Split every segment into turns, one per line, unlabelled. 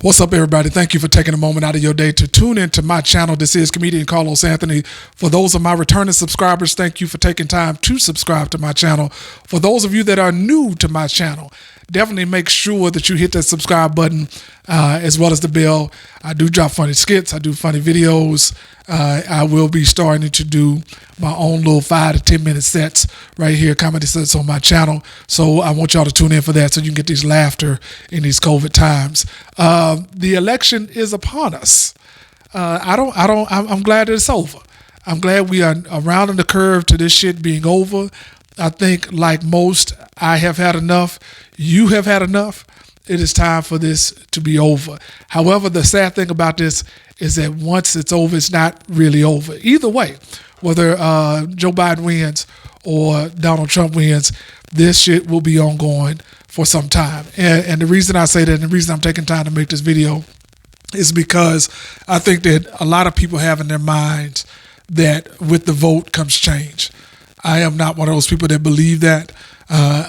What's up, everybody? Thank you for taking a moment out of your day to tune into my channel. This is comedian Carlos Anthony. For those of my returning subscribers, thank you for taking time to subscribe to my channel. For those of you that are new to my channel, definitely make sure that you hit that subscribe button as well as the bell. I do drop funny skits. I do funny videos. I will be starting to do my own little 5 to 10 minute sets right here, comedy sets on my channel. So I want y'all to tune in for that so you can get these laughter in these COVID times. The election is upon us. I'm glad that it's over. I'm glad we are around the curve to this shit being over. I think, like most, I have had enough. You have had enough. It is time for this to be over. However, the sad thing about this is that once it's over, it's not really over. Either way, whether Joe Biden wins or Donald Trump wins, this shit will be ongoing for some time. And the reason I say that, and the reason I'm taking time to make this video, is because I think that a lot of people have in their minds that with the vote comes change. I am not one of those people that believe that.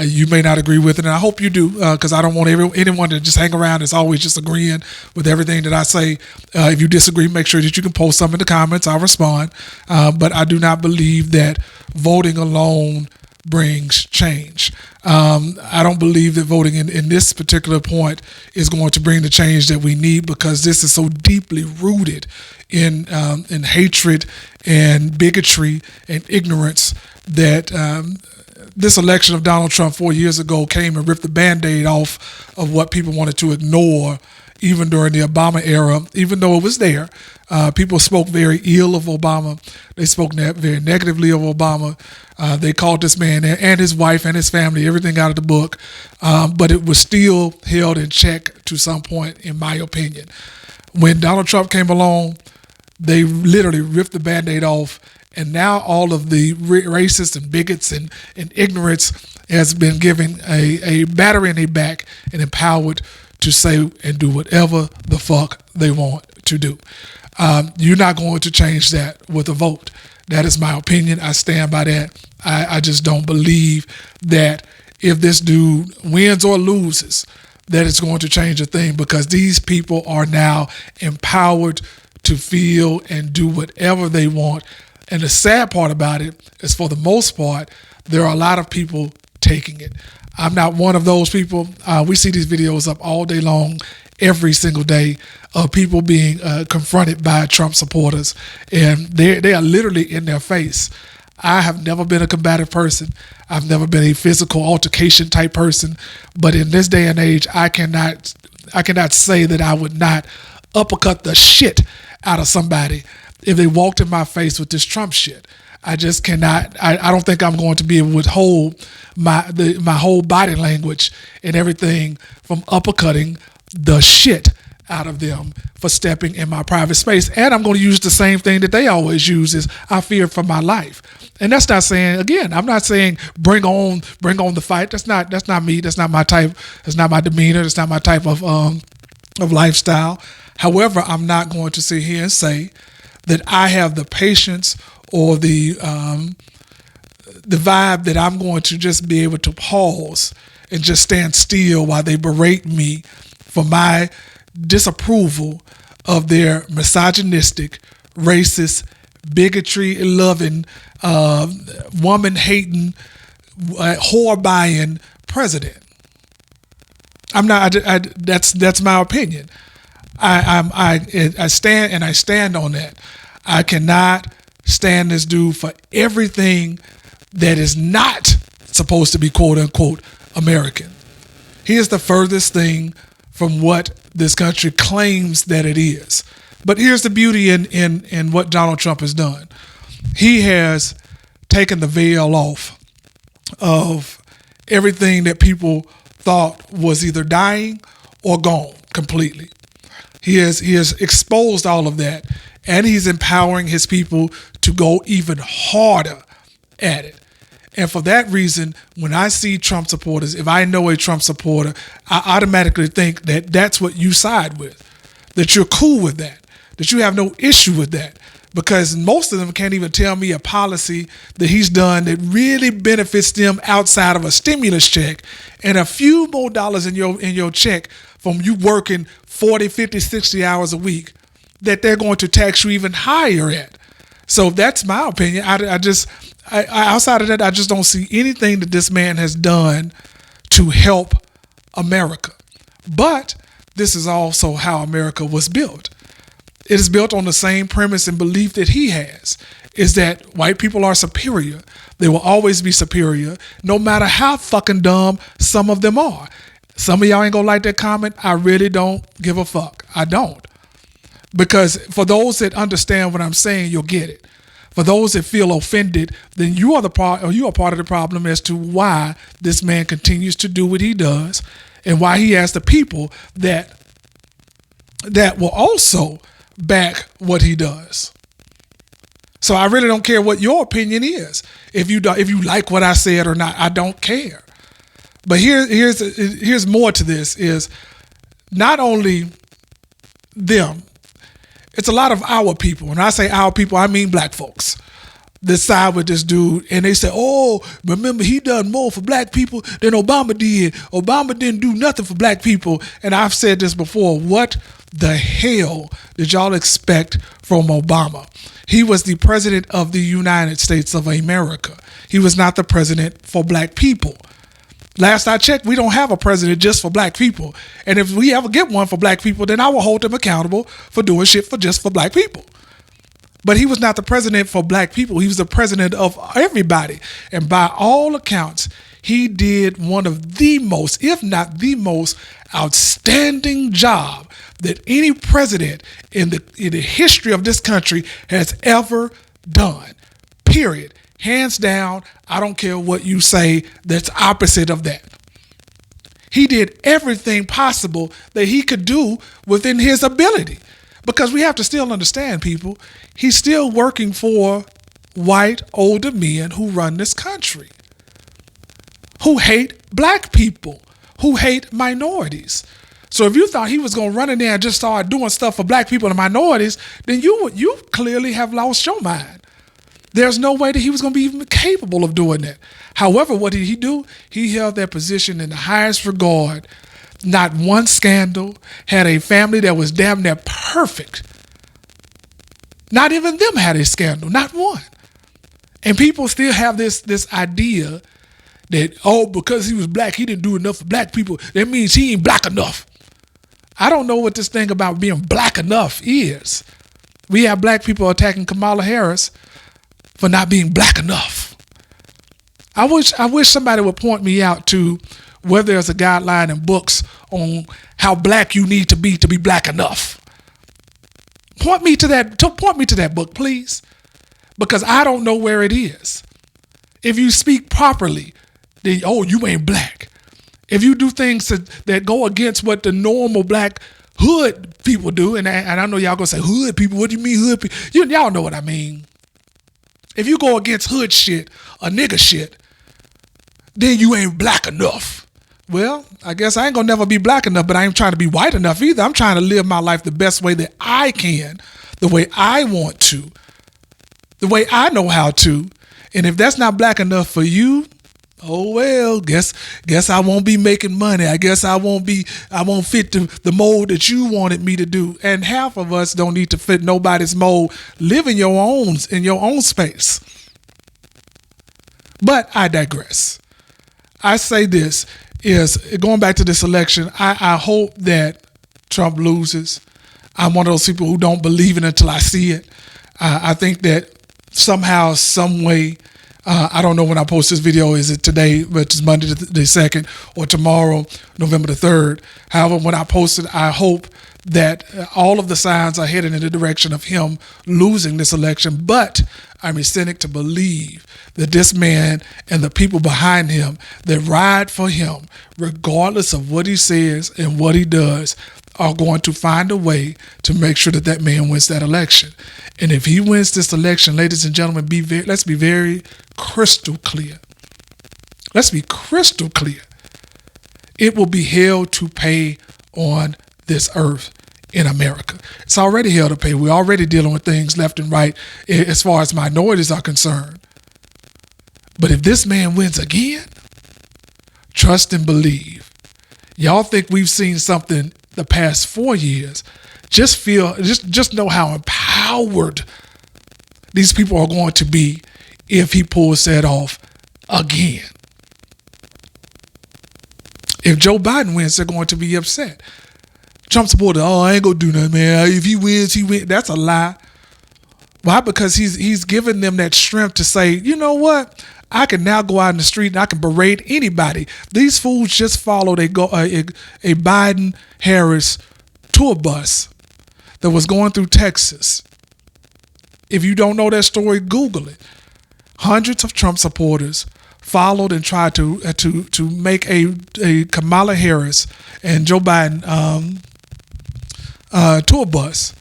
You may not agree with it, and I hope you do, because I don't want anyone to just hang around that's always just agreeing with everything that I say. If you disagree, make sure that you can post some in the comments. I'll respond. But I do not believe that voting alone brings change. I don't believe that voting in this particular point is going to bring the change that we need, because this is so deeply rooted in hatred and bigotry and ignorance that this election of Donald Trump 4 years ago came and ripped the Band-Aid off of what people wanted to ignore even during the Obama era. Even though it was there, people spoke very ill of Obama. They spoke very negatively of Obama. They called this man and his wife and his family everything out of the book, but it was still held in check to some point, in my opinion. When Donald Trump came along, they literally ripped the Band-Aid off, and now all of the racists and bigots and ignorance has been given a battery in their back and empowered to say and do whatever the fuck they want to do. You're not going to change that with a vote. That is my opinion. I stand by that. I just don't believe that if this dude wins or loses, that it's going to change a thing, because these people are now empowered to feel and do whatever they want. And the sad part about it is, for the most part, there are a lot of people taking it. I'm not one of those people. We see these videos up all day long, every single day, of people being confronted by Trump supporters, and they are literally in their face. I have never been a combative person. I've never been a physical altercation type person. But in this day and age, I cannot say that I would not uppercut the shit out of somebody if they walked in my face with this Trump shit. I just cannot. I don't think I'm going to be able to withhold my whole body language and everything from uppercutting the shit out of them for stepping in my private space. And I'm going to use the same thing that they always use, is I fear for my life. And that's not saying, again, I'm not saying bring on the fight. That's not me. That's not my type. That's not my demeanor. That's not my type of lifestyle. However, I'm not going to sit here and say that I have the patience or the vibe that I'm going to just be able to pause and just stand still while they berate me for my disapproval of their misogynistic, racist, bigotry-loving, woman-hating, whore-buying president. I'm not. That's my opinion. I stand on that. I cannot stand this dude for everything that is not supposed to be quote unquote American. He is the furthest thing from what this country claims that it is. But here's the beauty in what Donald Trump has done. He has taken the veil off of everything that people thought was either dying or gone completely. He has exposed all of that, and he's empowering his people to go even harder at it. And for that reason, when I see Trump supporters, if I know a Trump supporter, I automatically think that that's what you side with, that you're cool with that you have no issue with that. Because most of them can't even tell me a policy that he's done that really benefits them outside of a stimulus check and a few more dollars in your check from you working 40, 50, 60 hours a week that they're going to tax you even higher at. So that's my opinion. Outside of that, I just don't see anything that this man has done to help America. But this is also how America was built. It is built on the same premise and belief that he has, is that white people are superior. They will always be superior, no matter how fucking dumb some of them are. Some of y'all ain't gonna like that comment. I really don't give a fuck. I don't. Because for those that understand what I'm saying, you'll get it. For those that feel offended, then you are part of the problem as to why this man continues to do what he does and why he has the people that will also back what he does. So I really don't care what your opinion is. If you like what I said or not, I don't care. But here's more to this, is not only them, it's a lot of our people. When I say our people, I mean black folks that side with this dude, and they say, oh, remember, he done more for black people than Obama did. Obama didn't do nothing for black people. And I've said this before. What the hell did y'all expect from Obama? He was the president of the United States of America. He was not the president for black people. Last I checked, we don't have a president just for black people. And if we ever get one for black people, then I will hold them accountable for doing shit just for black people. But he was not the president for black people. He was the president of everybody. And by all accounts, he did one of the most, if not the most, outstanding job that any president in the history of this country has ever done. Period. Hands down, I don't care what you say that's opposite of that. He did everything possible that he could do within his ability. Because we have to still understand, people, he's still working for white older men who run this country, who hate black people, who hate minorities. So if you thought he was going to run in there and just start doing stuff for black people and minorities, then you clearly have lost your mind. There's no way that he was going to be even capable of doing that. However, what did he do? He held that position in the highest regard. Not one scandal. Had a family that was damn near perfect. Not even them had a scandal. Not one. And people still have this idea that, oh, because he was black, he didn't do enough for black people. That means he ain't black enough. I don't know what this thing about being black enough is. We have black people attacking Kamala Harris for not being black enough. I wish somebody would point me out to whether there's a guideline in books on how black you need to be black enough. Point me to that book, please. Because I don't know where it is. If you speak properly, then, oh, you ain't black. If you do things that go against what the normal black hood people do, and I know y'all gonna say, hood people, what do you mean hood people? Y'all know what I mean. If you go against hood shit or nigga shit, then you ain't black enough. Well, I guess I ain't gonna never be black enough, but I ain't trying to be white enough either. I'm trying to live my life the best way that I can, the way I want to, the way I know how to. And if that's not black enough for you, oh well, guess I won't be making money. I guess I won't fit the mold that you wanted me to do. And half of us don't need to fit nobody's mold. Live in your own space. But I digress. I say this is, going back to this election, I hope that Trump loses. I'm one of those people who don't believe it until I see it. I think that somehow, some way, I don't know when I post this video. Is it today, which is Monday the 2nd, or tomorrow, November the 3rd? However, when I post it, I hope that all of the signs are headed in the direction of him losing this election. But I'm a cynic to believe that this man and the people behind him that ride for him, regardless of what he says and what he does, are going to find a way to make sure that man wins that election. And if he wins this election, ladies and gentlemen, let's be very crystal clear. Let's be crystal clear. It will be hell to pay on this earth in America. It's already hell to pay. We're already dealing with things left and right as far as minorities are concerned. But if this man wins again, trust and believe, Y'all think we've seen something the past 4 years. Just know how empowered these people are going to be if he pulls that off again. If Joe Biden wins, they're going to be upset. Trump supporters, I ain't gonna do nothing, man. If he wins, he wins. That's a lie. Why? Because he's giving them that strength to say, you know what? I can now go out in the street and I can berate anybody. These fools just followed a Biden-Harris tour bus that was going through Texas. If you don't know that story, Google it. Hundreds of Trump supporters followed and tried to make a Kamala Harris and Joe Biden tour bus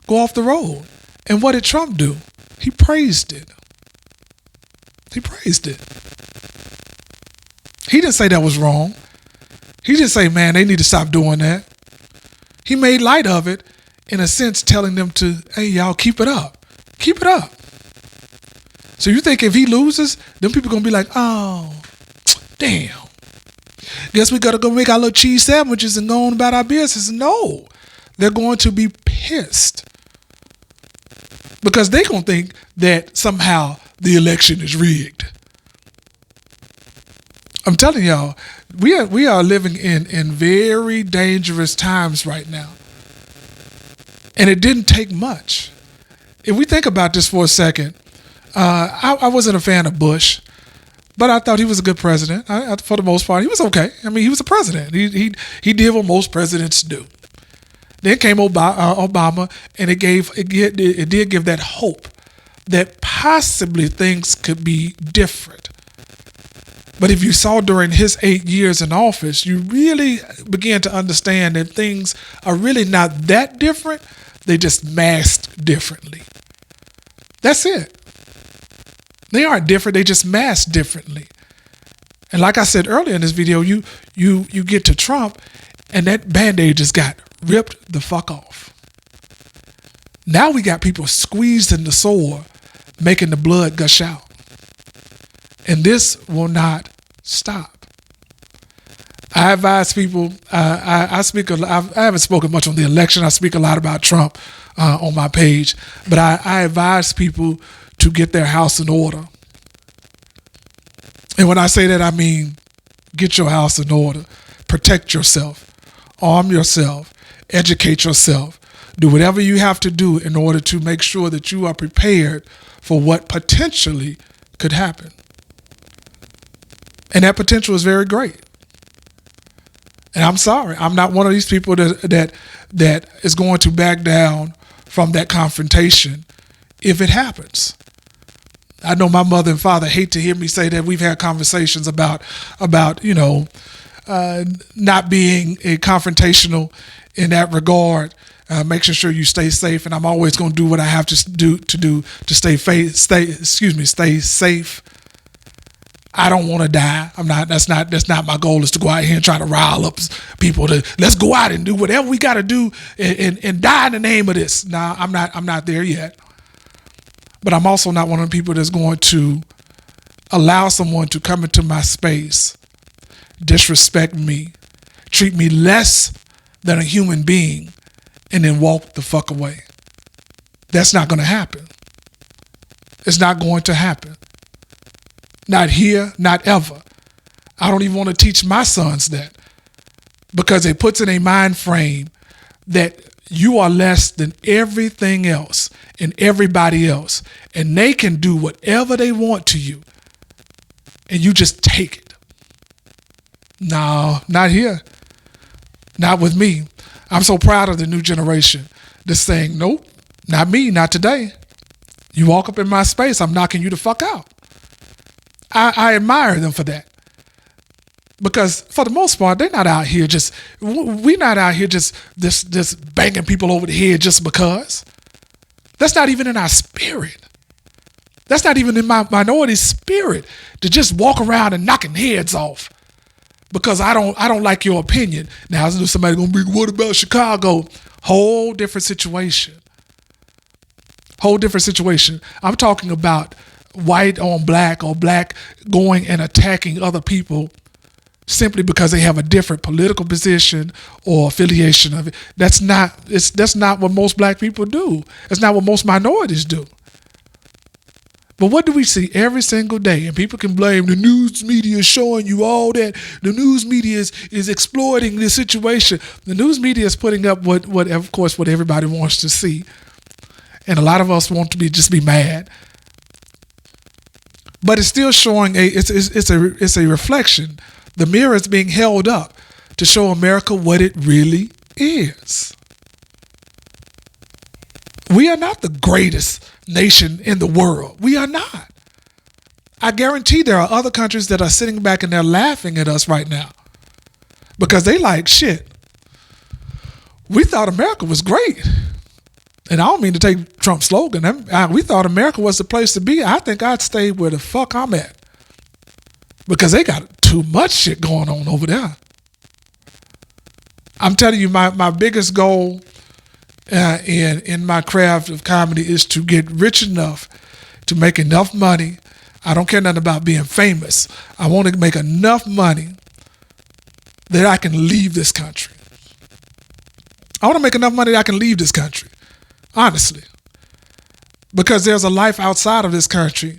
go off the road. And what did Trump do? He praised it. He praised it. He didn't say that was wrong. He didn't say, man, they need to stop doing that. He made light of it, in a sense, telling them to, hey, y'all, keep it up. Keep it up. So you think if he loses, then people are going to be like, oh, damn. Guess we got to go make our little cheese sandwiches and go on about our business. No, they're going to be pissed. Because they're going to think that somehow the election is rigged. I'm telling y'all, we are living in very dangerous times right now. And it didn't take much. If we think about this for a second, I wasn't a fan of Bush, but I thought he was a good president. For the most part, he was okay. I mean, he was a president. He did what most presidents do. Then came Obama, and it did give that hope that possibly things could be different. But if you saw during his 8 years in office, you really began to understand that things are really not that different. They just masked differently. That's it. They aren't different. They just mask differently. And like I said earlier in this video, you get to Trump, and that Band-Aid just got ripped the fuck off. Now we got people squeezed in the sore, making the blood gush out. And this will not stop. I advise people, I haven't spoken much on the election. I speak a lot about Trump on my page, but I advise people to get their house in order. And when I say that, I mean, get your house in order, protect yourself, arm yourself, educate yourself, do whatever you have to do in order to make sure that you are prepared for what potentially could happen. And that potential is very great. And I'm sorry, I'm not one of these people that is going to back down from that confrontation if it happens. I know my mother and father hate to hear me say that. We've had conversations about not being confrontational in that regard, making sure you stay safe. And I'm always going to do what I have to do to stay safe. I don't want to die. That's not my goal, is to go out here and try to rile up people to, let's go out and do whatever we got to do and die in the name of this. Nah, I'm not there yet. But I'm also not one of the people that's going to allow someone to come into my space, disrespect me, treat me less than a human being, and then walk the fuck away. That's not going to happen. It's not going to happen. Not here, not ever. I don't even want to teach my sons that, because it puts in a mind frame that you are less than everything else and everybody else, and they can do whatever they want to you, and you just take it. No, not here. Not with me. I'm so proud of the new generation that's saying, nope, not me, not today. You walk up in my space, I'm knocking you the fuck out. I admire them for that. Because for the most part, we're not out here just banging people over the head just because. That's not even in our spirit. That's not even in my minority spirit, to just walk around and knocking heads off because I don't like your opinion. Now, somebody gonna be, what about Chicago? Whole different situation. I'm talking about white on black, or black going and attacking other people simply because they have a different political position or affiliation of it. That's not what most black people do. It's not what most minorities do. But what do we see every single day? And people can blame the news media showing you all that. The news media is exploiting this situation. The news media is putting up what everybody wants to see. And a lot of us want to just be mad. But it's still showing it's a reflection. The mirror is being held up to show America what it really is. We are not the greatest nation in the world. We are not. I guarantee there are other countries that are sitting back and they're laughing at us right now because they like, shit, we thought America was great. And I don't mean to take Trump's slogan. We thought America was the place to be. I think I'd stay where the fuck I'm at because they got too much shit going on over there. I'm telling you, my biggest goal in my craft of comedy is to get rich enough to make enough money. I don't care nothing about being famous. I want to make enough money that I can leave this country. I want to make enough money that I can leave this country, honestly. Because there's a life outside of this country.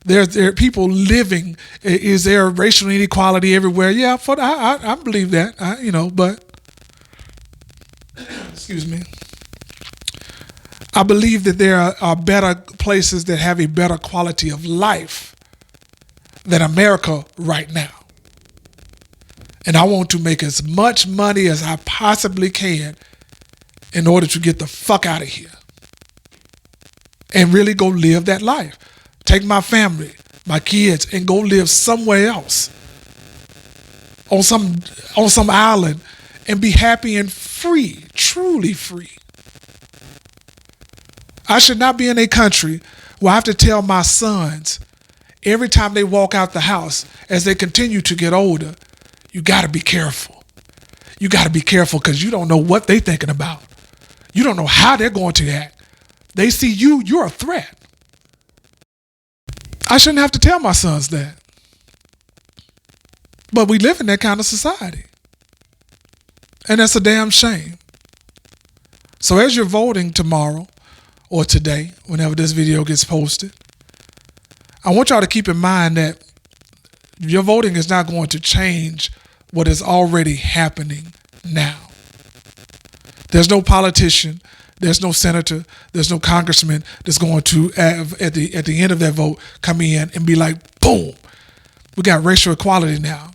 There are people living. Is there racial inequality everywhere? Yeah, I believe that, but excuse me. I believe that there are better places that have a better quality of life than America right now. And I want to make as much money as I possibly can in order to get the fuck out of here and really go live that life. Take my family, my kids, and go live somewhere else on some island and be happy and free, truly free. I should not be in a country where I have to tell my sons every time they walk out the house as they continue to get older, you got to be careful. You got to be careful because you don't know what they're thinking about. You don't know how they're going to act. They see you're a threat. I shouldn't have to tell my sons that. But we live in that kind of society. And that's a damn shame. So as you're voting tomorrow or today, whenever this video gets posted, I want y'all to keep in mind that your voting is not going to change what is already happening now. There's no politician, there's no senator, there's no congressman that's going to have, at the end of that vote, come in and be like, boom, we got racial equality now.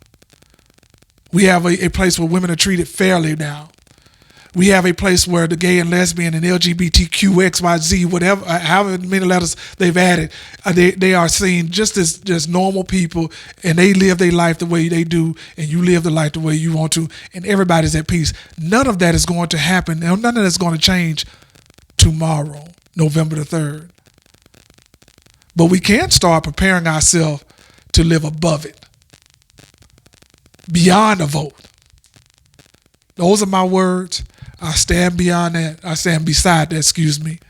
We have a place where women are treated fairly now. We have a place where the gay and lesbian and LGBTQ, XYZ, whatever, however many letters they've added, they are seen just as normal people, and they live their life the way they do, and you live the life the way you want to, and everybody's at peace. None of that is going to happen. None of that is going to change tomorrow, November the 3rd. But we can start preparing ourselves to live above it, beyond a vote. Those are my words. I stand beyond that. I stand beside that, excuse me.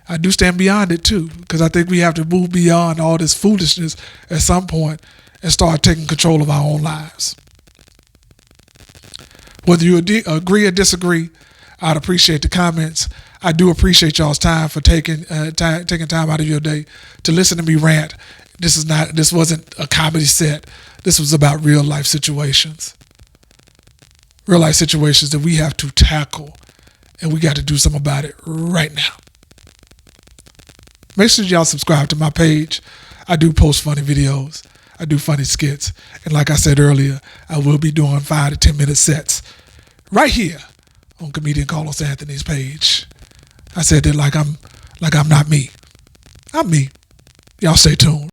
I do stand beyond it too, because I think we have to move beyond all this foolishness at some point and start taking control of our own lives. Whether you agree or disagree, I'd appreciate the comments. I do appreciate y'all's time for taking time out of your day to listen to me rant. This wasn't a comedy set. This was about real life situations. Real life situations that we have to tackle, and we got to do something about it right now. Make sure y'all subscribe to my page. I do post funny videos. I do funny skits. And like I said earlier, I will be doing 5 to 10 minute sets right here on Comedian Carlos Anthony's page. I said that like I'm not me. I'm me. Y'all stay tuned.